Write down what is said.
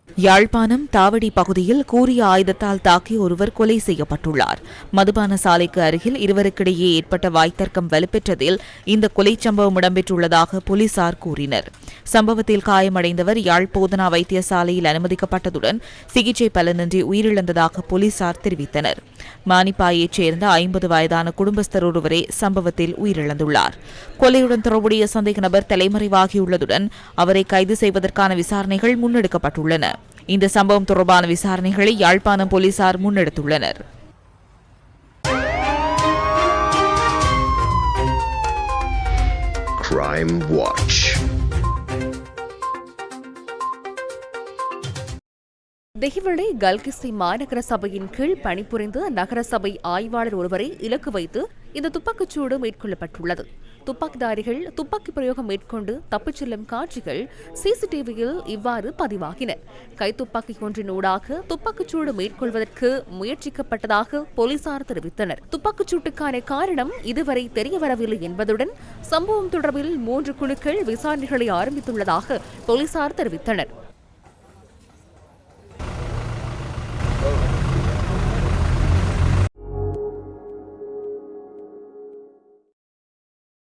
யாழ்ப்பாணம் தாவடி பகுதியில் கூரிய ஆயுதத்தால் தாக்கி ஒருவர் கொலை செய்யப்பட்டுள்ளார். மதுபான சாலைக்கு அருகில் இருவருக்கிடையே ஏற்பட்ட வாய்த்தர்க்கம் வலுப்பெற்றதில் இந்த கொலை சம்பவம் இடம்பெற்றுள்ளதாக போலீசார் கூறினர். சம்பவத்தில் காயமடைந்தவர் யாழ் போதனா வைத்தியசாலையில் அனுமதிக்கப்பட்டதுடன் சிகிச்சை பலனின்றி உயிரிழந்ததாக போலீசார் தெரிவித்தனர். மானிப்பாயைச் சேர்ந்த 50 வயதான குடும்பஸ்தர் ஒருவரே சம்பவத்தில் உயிரிழந்துள்ளார். கொலையுடன் தொடர்புடைய சந்தேக நபர் தலைமறைவாகியுள்ளதுடன் அவரை கைது செய்வதற்கான விசாரணைகள் முன்னெடுக்கப்பட்டுள்ளன. இந்த சம்பவம் தொடர்பான விசாரணைகளை யாழ்ப்பாணம் போலீசார் முன்னெடுத்துள்ளனர். Crime Watch. தெஹிவளை கல்கிஸ்தி மாநகர சபையின் கீழ் பணிபுரிந்த நகரசபை ஆய்வாளர் ஒருவரை இலக்கு வைத்து இந்த துப்பாக்கிச்சூடு மேற்கொள்ளப்பட்டுள்ளது. துப்பாக்கிதாரிகள் துப்பாக்கி பிரயோகம் மேற்கொண்டு தப்பிச் செல்லும் காட்சிகள் சிசிடிவியில் இவ்வாறு பதிவாகின. கைத்துப்பாக்கி ஒன்றினூடாக துப்பாக்கிச்சூடு மேற்கொள்வதற்கு முயற்சிக்கப்பட்டதாக போலீசார் தெரிவித்தனர். துப்பாக்கிச்சூட்டுக்கான காரணம் இதுவரை தெரியவரவில்லை என்பதுடன் சம்பவம் தொடர்பில் 3 குழுக்கள் விசாரணைகளை ஆரம்பித்துள்ளதாக போலீசார் தெரிவித்தனர்.